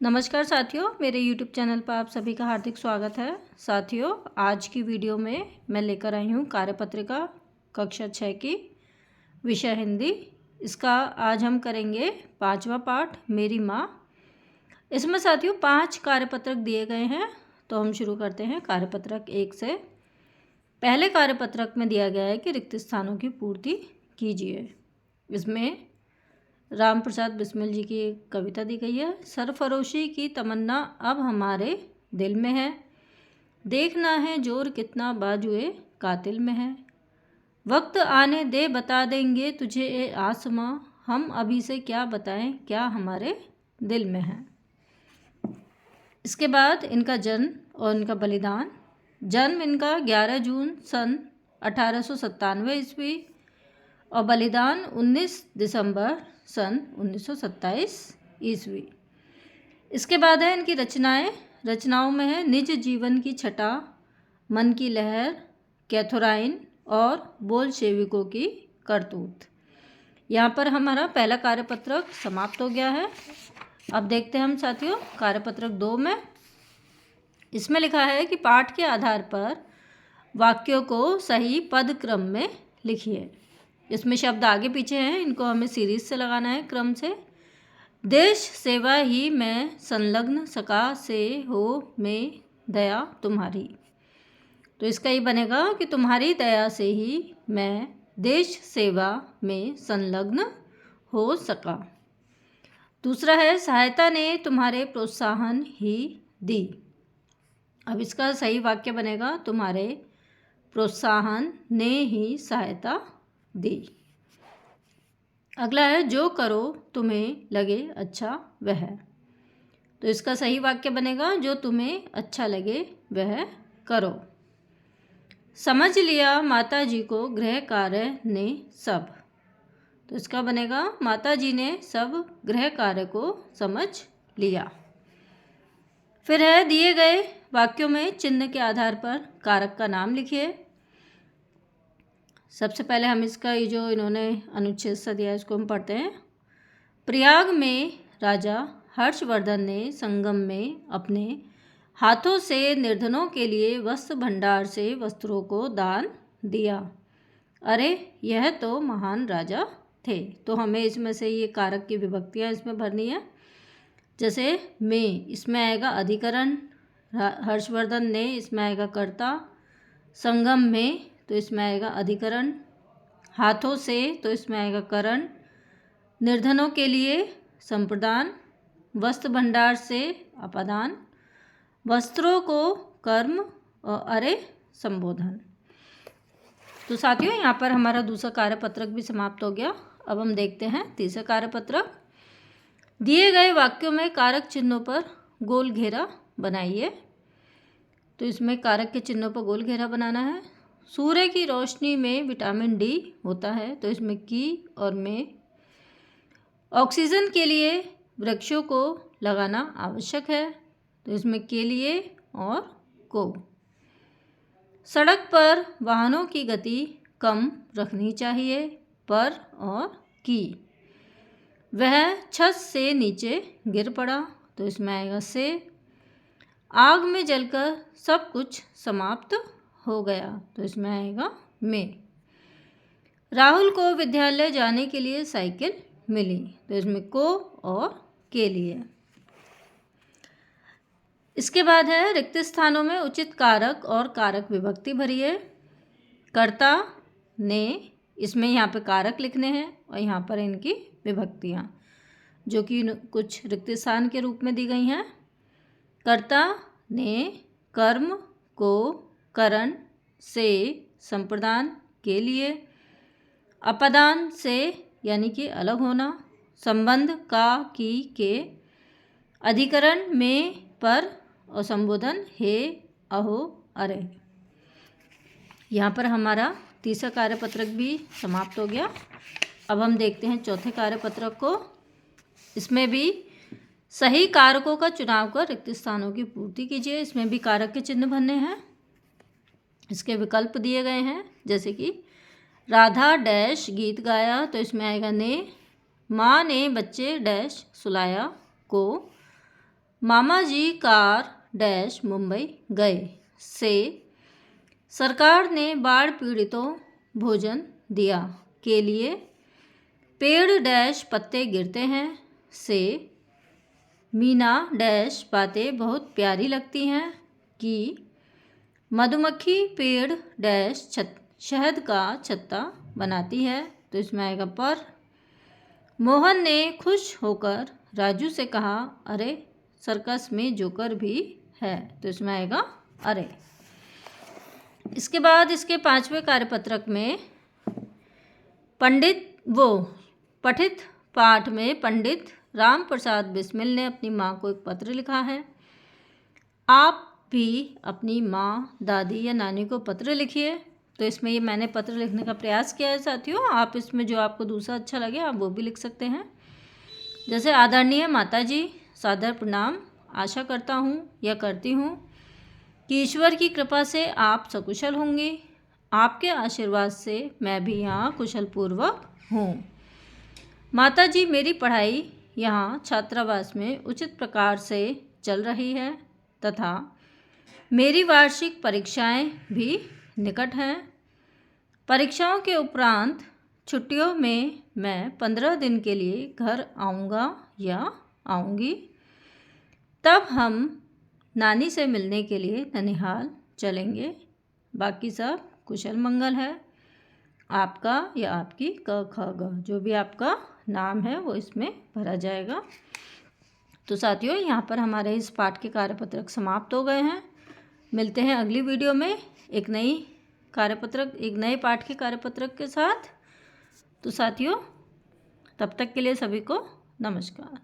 नमस्कार साथियों, मेरे YouTube चैनल पर आप सभी का हार्दिक स्वागत है। साथियों, आज की वीडियो में मैं लेकर आई हूँ कार्यपत्रिका कक्षा 6 की विषय हिंदी। इसका आज हम करेंगे 5वां पाठ मेरी माँ। इसमें साथियों 5 कार्यपत्रक दिए गए हैं, तो हम शुरू करते हैं कार्यपत्रक 1 से। पहले कार्यपत्रक में दिया गया है कि रिक्त स्थानों की पूर्ति कीजिए। इसमें राम प्रसाद बिस्मिल जी की एक कविता दी गई है। सरफरोशी की तमन्ना अब हमारे दिल में है, देखना है जोर कितना बाजुए कातिल में है। वक्त आने दे बता देंगे तुझे ए आसमां, हम अभी से क्या बताएं क्या हमारे दिल में है। इसके बाद इनका जन्म और इनका बलिदान। जन्म इनका 11 जून सन 1897 ईस्वी और बलिदान 19 दिसंबर सन 1927 ईस्वी। इसके बाद है इनकी रचनाओं में है निज जीवन की छटा, मन की लहर, कैथोराइन और बोल्शेविकों की करतूत। यहाँ पर हमारा पहला कार्यपत्रक समाप्त हो गया है। अब देखते हैं हम साथियों कार्यपत्रक 2 में। इसमें लिखा है कि पाठ के आधार पर वाक्यों को सही पद क्रम में लिखिए। इसमें शब्द आगे पीछे हैं, इनको हमें सीरीज से लगाना है क्रम से। देश सेवा ही में संलग्न सका से हो में दया तुम्हारी। तो इसका ये बनेगा कि तुम्हारी दया से ही मैं देश सेवा में संलग्न हो सका। दूसरा है सहायता ने तुम्हारे प्रोत्साहन ही दी। अब इसका सही वाक्य बनेगा तुम्हारे प्रोत्साहन ने ही सहायता दी। अगला है जो करो तुम्हें लगे अच्छा वह। तो इसका सही वाक्य बनेगा जो तुम्हें अच्छा लगे वह करो। समझ लिया माता जी को गृह कार्य ने सब। तो इसका बनेगा माता जी ने सब गृह कार्य को समझ लिया। फिर है दिए गए वाक्यों में चिन्ह के आधार पर कारक का नाम लिखिए। सबसे पहले हम इसका ये जो इन्होंने अनुच्छेद सा दिया है इसको हम पढ़ते हैं। प्रयाग में राजा हर्षवर्धन ने संगम में अपने हाथों से निर्धनों के लिए वस्त्र भंडार से वस्त्रों को दान दिया। अरे यह तो महान राजा थे। तो हमें इसमें से ये कारक की विभक्तियाँ इसमें भरनी है। जैसे में इसमें आएगा अधिकरण, हर्षवर्धन ने इसमें आएगा कर्ता, संगम में तो इसमें आएगा अधिकरण, हाथों से तो इसमें आएगा करण, निर्धनों के लिए संप्रदान, वस्त्र भंडार से अपादान, वस्त्रों को कर्म और अरे संबोधन। तो साथियों यहाँ पर हमारा दूसरा कार्यपत्रक भी समाप्त हो गया। अब हम देखते हैं तीसरा कार्यपत्रक। दिए गए वाक्यों में कारक चिन्हों पर गोल घेरा बनाइए। तो इसमें कारक के चिन्हों पर गोल घेरा बनाना है। सूर्य की रोशनी में विटामिन डी होता है, तो इसमें की और में। ऑक्सीजन के लिए वृक्षों को लगाना आवश्यक है, तो इसमें के लिए और को। सड़क पर वाहनों की गति कम रखनी चाहिए, पर और की। वह छत से नीचे गिर पड़ा, तो इसमें आएगा से। आग में जलकर सब कुछ समाप्त हो गया, तो इसमें आएगा में। राहुल को विद्यालय जाने के लिए साइकिल मिली, तो इसमें को और के लिए। इसके बाद है रिक्त स्थानों में उचित कारक और कारक विभक्ति भरिए। कर्ता ने, इसमें यहाँ पे कारक लिखने हैं और यहाँ पर इनकी विभक्तियाँ जो कि कुछ रिक्त स्थान के रूप में दी गई हैं। कर्ता ने कर्म को करण से संप्रदान के लिए, अपादान से यानी कि अलग होना, संबंध का की के, अधिकरण में पर और संबोधन हे अहो अरे। यहाँ पर हमारा तीसरा कार्यपत्रक भी समाप्त हो गया। अब हम देखते हैं चौथे कार्यपत्रक को। इसमें भी सही कारकों का चुनाव कर रिक्त स्थानों की पूर्ति कीजिए। इसमें भी कारक के चिन्ह भरने हैं। इसके विकल्प दिए गए हैं, जैसे कि राधा डैश गीत गाया, तो इसमें आएगा ने। माँ ने बच्चे डैश सुलाया को। मामा जी कार डैश मुंबई गए से सरकार ने बाढ़ पीड़ितों भोजन दिया के लिए पेड़ डैश पत्ते गिरते हैं से मीना डैश बातें बहुत प्यारी लगती हैं कि मधुमक्खी पेड़ डैश शहद का छत्ता बनाती है, तो इसमें आएगा पर। मोहन ने खुश होकर राजू से कहा, अरे सर्कस में जोकर भी है, तो इसमें आएगा अरे। इसके बाद इसके 5वें कार्यपत्रक में पठित पाठ में पंडित राम प्रसाद बिस्मिल ने अपनी माँ को एक पत्र लिखा है। आप भी अपनी माँ, दादी या नानी को पत्र लिखिए। तो इसमें ये मैंने पत्र लिखने का प्रयास किया है साथियों। आप इसमें जो आपको दूसरा अच्छा लगे आप वो भी लिख सकते हैं। जैसे आदरणीय माता जी, सादर प्रणाम। आशा करता हूँ या करती हूँ कि ईश्वर की कृपा से आप सकुशल होंगे। आपके आशीर्वाद से मैं भी यहाँ कुशलपूर्वक हूँ। माता जी, मेरी पढ़ाई यहाँ छात्रावास में उचित प्रकार से चल रही है तथा मेरी वार्षिक परीक्षाएं भी निकट हैं। परीक्षाओं के उपरांत छुट्टियों में मैं 15 दिन के लिए घर आऊँगा या आऊँगी। तब हम नानी से मिलने के लिए ननिहाल चलेंगे। बाकी सब कुशल मंगल है। आपका या आपकी क ख ग जो भी आपका नाम है वो इसमें भरा जाएगा। तो साथियों, यहाँ पर हमारे इस पाठ के कार्यपत्रक समाप्त हो गए हैं। मिलते हैं अगली वीडियो में एक नए पाठ के कार्यपत्रक के साथ। तो साथियों, तब तक के लिए सभी को नमस्कार।